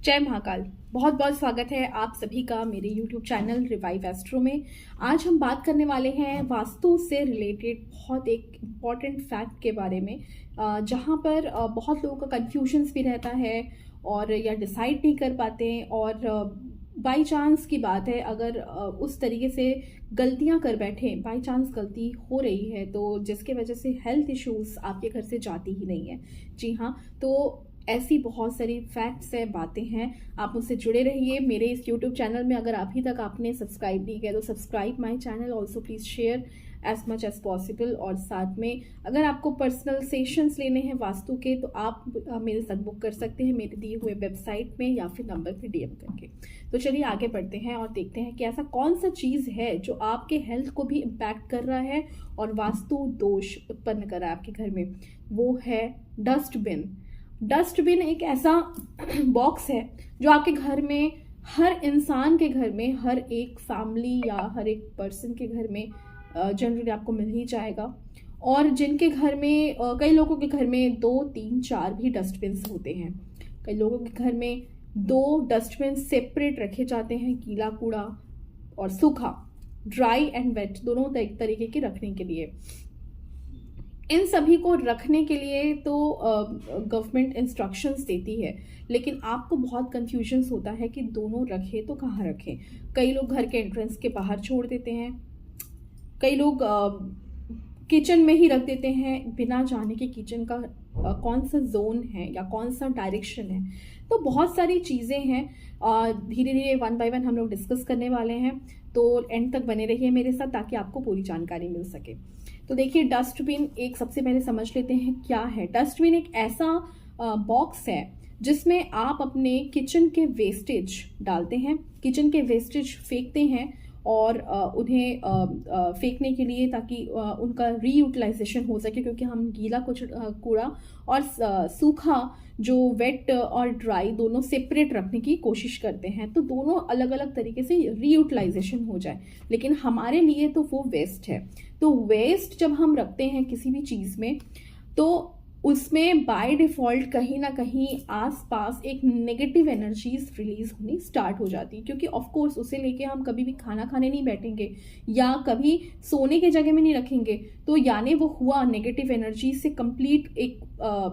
जय महाकाल। बहुत बहुत स्वागत है आप सभी का मेरे YouTube चैनल रिवाइव एस्ट्रो में। आज हम बात करने वाले हैं वास्तु से रिलेटेड बहुत एक इम्पॉर्टेंट फैक्ट के बारे में, जहाँ पर बहुत लोगों का कन्फ्यूजन्स भी रहता है और या डिसाइड नहीं कर पाते हैं। और बाई चांस की बात है, अगर उस तरीके से गलतियां कर बैठे, बाई चांस गलती हो रही है तो जिसके वजह से हेल्थ इश्यूज आपके घर से जाती ही नहीं है। जी हाँ, तो ऐसी बहुत सारी फैक्ट्स है, बातें हैं। आप मुझसे जुड़े रहिए मेरे इस यूट्यूब चैनल में। अगर अभी तक आपने सब्सक्राइब नहीं किया तो subscribe my channel, also please share as much as possible. और साथ में अगर आपको पर्सनल सेशंस लेने हैं वास्तु के तो आप मेरे साथ बुक कर सकते हैं मेरे दिए हुए वेबसाइट में या फिर नंबर पे डीएम करके। तो चलिए आगे बढ़ते हैं और देखते हैं कि ऐसा कौन सा चीज़ है जो आपके हेल्थ को भी इम्पैक्ट कर रहा है और वास्तु दोष उत्पन्न कर रहा है आपके घर में। वो है डस्टबिन। डस्टबिन एक ऐसा बॉक्स है जो आपके घर में, हर इंसान के घर में, हर एक फैमिली या हर एक पर्सन के घर में जनरली आपको मिल ही जाएगा। और जिनके घर में कई लोगों के घर में 2, 3, 4 भी डस्टबिन होते हैं। कई लोगों के घर में 2 डस्टबिन सेपरेट रखे जाते हैं, गीला कूड़ा और सूखा, ड्राई एंड वेट दोनों तरीके के रखने के लिए। इन सभी को रखने के लिए तो गवर्नमेंट इंस्ट्रक्शंस देती है, लेकिन आपको बहुत कंफ्यूजन्स होता है कि दोनों रखें तो कहाँ रखें। कई लोग घर के एंट्रेंस के बाहर छोड़ देते हैं, कई लोग किचन में ही रख देते हैं बिना जाने के किचन का कौन सा जोन है या कौन सा डायरेक्शन है। तो बहुत सारी चीज़ें हैं, धीरे धीरे वन बाय वन हम लोग डिस्कस करने वाले हैं। तो एंड तक बने रहिए मेरे साथ ताकि आपको पूरी जानकारी मिल सके। तो देखिए, डस्टबिन एक सबसे पहले समझ लेते हैं क्या है। डस्टबिन एक ऐसा बॉक्स है जिसमें आप अपने किचन के वेस्टेज डालते हैं, किचन के वेस्टेज फेंकते हैं और उन्हें फेंकने के लिए ताकि उनका रीयूटिलाइजेशन हो सके, क्योंकि हम गीला कुछ कूड़ा और सूखा जो वेट और ड्राई दोनों सेपरेट रखने की कोशिश करते हैं, तो दोनों अलग अलग तरीके से रीयूटिलाइजेशन हो जाए। लेकिन हमारे लिए तो वो वेस्ट है। तो वेस्ट जब हम रखते हैं किसी भी चीज़ में तो उसमें बाय डिफ़ॉल्ट कहीं ना कहीं आसपास एक नेगेटिव एनर्जीज रिलीज होनी स्टार्ट हो जाती है, क्योंकि ऑफ कोर्स उसे लेके हम कभी भी खाना खाने नहीं बैठेंगे या कभी सोने के जगह में नहीं रखेंगे। तो यानी वो हुआ नेगेटिव एनर्जी से कंप्लीट एक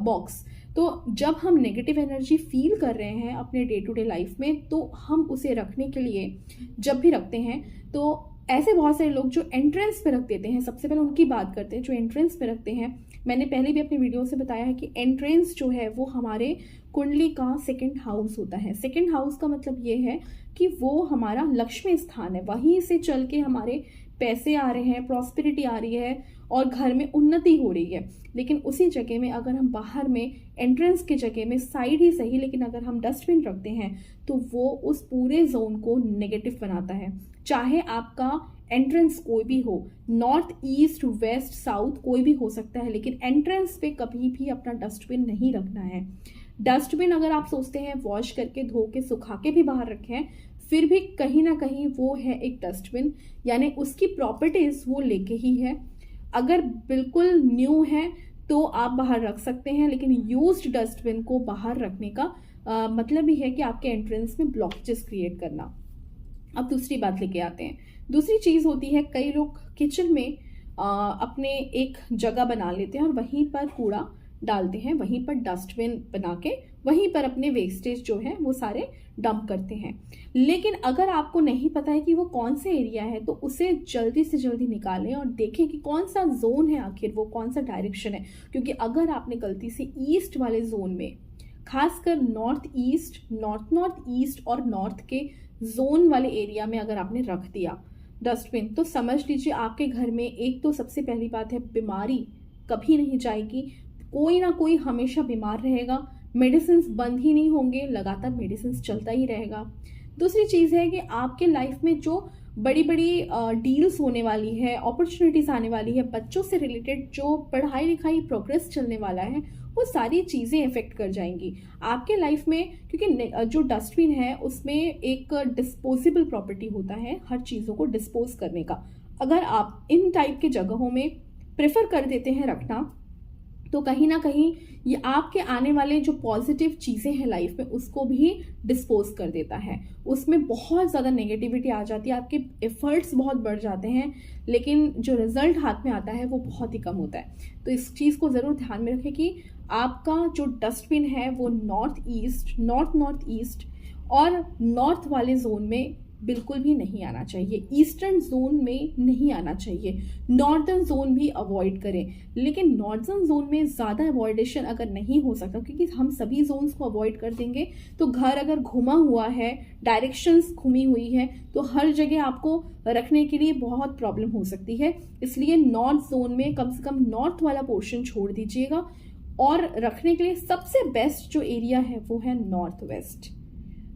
बॉक्स। तो जब हम नेगेटिव एनर्जी फील कर रहे हैं अपने डे टू डे लाइफ में, तो हम उसे रखने के लिए जब भी रखते हैं तो ऐसे बहुत सारे लोग जो एंट्रेंस पे रख देते हैं। सबसे पहले उनकी बात करते हैं जो एंट्रेंस पे रखते हैं। मैंने पहले भी अपनी वीडियो से बताया है कि एंट्रेंस जो है वो हमारे कुंडली का सेकंड हाउस होता है। सेकंड हाउस का मतलब ये है कि वो हमारा लक्ष्मी स्थान है, वहीं से चल के हमारे पैसे आ रहे हैं, प्रॉस्पेरिटी आ रही है और घर में उन्नति हो रही है। लेकिन उसी जगह में अगर हम बाहर में एंट्रेंस के जगह में साइड ही सही, लेकिन अगर हम डस्टबिन रखते हैं तो वो उस पूरे जोन को नेगेटिव बनाता है। चाहे आपका एंट्रेंस कोई भी हो, नॉर्थ, ईस्ट, वेस्ट, साउथ कोई भी हो सकता है, लेकिन एंट्रेंस पे कभी भी अपना डस्टबिन नहीं रखना है। डस्टबिन अगर आप सोचते हैं वॉश करके, धो के, सुखा के भी बाहर रखें, फिर भी कहीं ना कहीं वो है एक डस्टबिन, यानी उसकी प्रॉपर्टीज वो लेके ही है। अगर बिल्कुल न्यू है तो आप बाहर रख सकते हैं, लेकिन यूज्ड डस्टबिन को बाहर रखने का मतलब ही है कि आपके एंट्रेंस में ब्लॉकेजेस क्रिएट करना। अब दूसरी बात लेके आते हैं। दूसरी चीज़ होती है, कई लोग किचन में अपने एक जगह बना लेते हैं और वहीं पर कूड़ा डालते हैं, वहीं पर डस्टबिन बना के वहीं पर अपने वेस्टेज जो है वो सारे डंप करते हैं। लेकिन अगर आपको नहीं पता है कि वो कौन से एरिया है तो उसे जल्दी से जल्दी निकालें और देखें कि कौन सा जोन है, आखिर वो कौन सा डायरेक्शन है। क्योंकि अगर आपने गलती से ईस्ट वाले जोन में, खासकर नॉर्थ ईस्ट और नॉर्थ के जोन वाले एरिया में अगर आपने रख दिया डस्टबिन, तो समझ लीजिए आपके घर में एक तो सबसे पहली बात है, बीमारी कभी नहीं जाएगी। कोई ना कोई हमेशा बीमार रहेगा, मेडिसिन बंद ही नहीं होंगे, लगातार मेडिसिन चलता ही रहेगा। दूसरी चीज़ है कि आपके लाइफ में जो बड़ी बड़ी डील्स होने वाली है, अपॉर्चुनिटीज़ आने वाली है, बच्चों से रिलेटेड जो पढ़ाई लिखाई प्रोग्रेस चलने वाला है, वो सारी चीज़ें इफेक्ट कर जाएंगी आपके लाइफ में। क्योंकि जो डस्टबिन है उसमें एक डिस्पोजेबल प्रॉपर्टी होता है हर चीज़ों को डिस्पोज करने का। अगर आप इन टाइप के जगहों में प्रेफर कर देते हैं रखना, तो कहीं ना कहीं ये आपके आने वाले जो पॉजिटिव चीज़ें हैं लाइफ में उसको भी डिस्पोज कर देता है। उसमें बहुत ज़्यादा नेगेटिविटी आ जाती है, आपके एफर्ट्स बहुत बढ़ जाते हैं, लेकिन जो रिजल्ट हाथ में आता है वो बहुत ही कम होता है। तो इस चीज़ को ज़रूर ध्यान में रखें कि आपका जो डस्टबिन है वो नॉर्थ ईस्ट और नॉर्थ वाले जोन में बिल्कुल भी नहीं आना चाहिए, ईस्टर्न जोन में नहीं आना चाहिए, नॉर्दर्न जोन भी अवॉइड करें। लेकिन नॉर्दर्न जोन में ज़्यादा अवॉइडेशन अगर नहीं हो सकता, क्योंकि हम सभी जोन्स को अवॉइड कर देंगे तो घर अगर घुमा हुआ है, डायरेक्शंस घुमी हुई है, तो हर जगह आपको रखने के लिए बहुत प्रॉब्लम हो सकती है। इसलिए नॉर्थ जोन में कम से कम नॉर्थ वाला पोर्शन छोड़ दीजिएगा, और रखने के लिए सबसे बेस्ट जो एरिया है वो है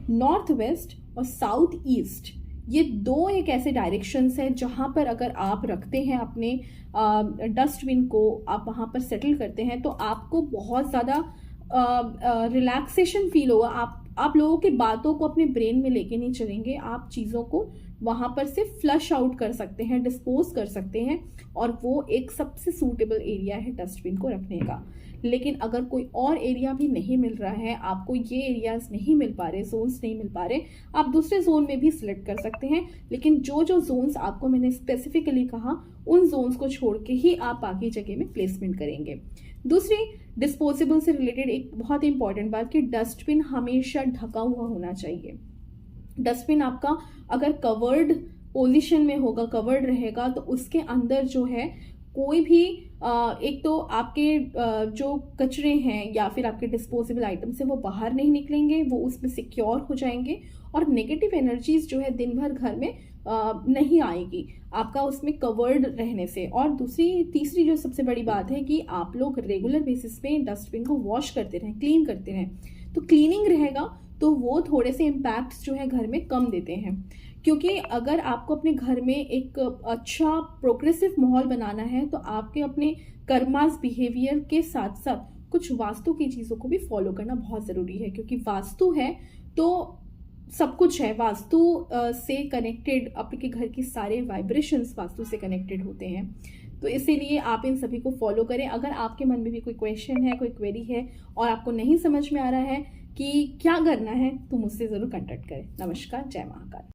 नॉर्थ वेस्ट और साउथ ईस्ट। ये दो एक ऐसे डायरेक्शंस हैं जहां पर अगर आप रखते हैं अपने डस्टबिन को, आप वहां पर सेटल करते हैं, तो आपको बहुत ज़्यादा रिलैक्सेशन फील होगा। आप लोगों की बातों को अपने ब्रेन में लेके नहीं चलेंगे, आप चीज़ों को वहां पर से फ्लश आउट कर सकते हैं, डिस्पोज कर सकते हैं, और वो एक सबसे सूटेबल एरिया है डस्टबिन को रखने का। लेकिन अगर कोई और एरिया भी नहीं मिल रहा है, आपको ये एरियाज नहीं मिल पा रहे, जोन्स नहीं मिल पा रहे, आप दूसरे जोन में भी सिलेक्ट कर सकते हैं। लेकिन जो जोन्स आपको मैंने स्पेसिफिकली कहा, उन जोन्स को छोड़ के ही आप बाकी जगह में प्लेसमेंट करेंगे। दूसरी, डिस्पोजेबल से रिलेटेड एक बहुत इंपॉर्टेंट बात कि डस्टबिन हमेशा ढका हुआ होना चाहिए। डस्टबिन आपका अगर कवर्ड पोजीशन में होगा, कवर्ड रहेगा, तो उसके अंदर जो है कोई भी एक तो आपके जो कचरे हैं या फिर आपके डिस्पोजेबल आइटम्स हैं वो बाहर नहीं निकलेंगे, वो उसमें सिक्योर हो जाएंगे, और नेगेटिव एनर्जीज जो है दिन भर घर में नहीं आएगी आपका उसमें कवर्ड रहने से। और तीसरी जो सबसे बड़ी बात है कि आप लोग रेगुलर बेसिस पे डस्टबिन को वॉश करते रहें, क्लीन करते रहें। तो क्लीनिंग रहेगा तो वो थोड़े से इम्पैक्ट्स जो है घर में कम देते हैं, क्योंकि अगर आपको अपने घर में एक अच्छा प्रोग्रेसिव माहौल बनाना है तो आपके अपने कर्मास बिहेवियर के साथ साथ कुछ वास्तु की चीज़ों को भी फॉलो करना बहुत ज़रूरी है। क्योंकि वास्तु है तो सब कुछ है, वास्तु से कनेक्टेड आपके घर की सारे वाइब्रेशंस वास्तु से कनेक्टेड होते हैं। तो इसीलिए आप इन सभी को फॉलो करें। अगर आपके मन में भी कोई क्वेश्चन है, कोई क्वेरी है और आपको नहीं समझ में आ रहा है कि क्या करना है, तो मुझसे ज़रूर कांटेक्ट करें। नमस्कार, जय महाकाल।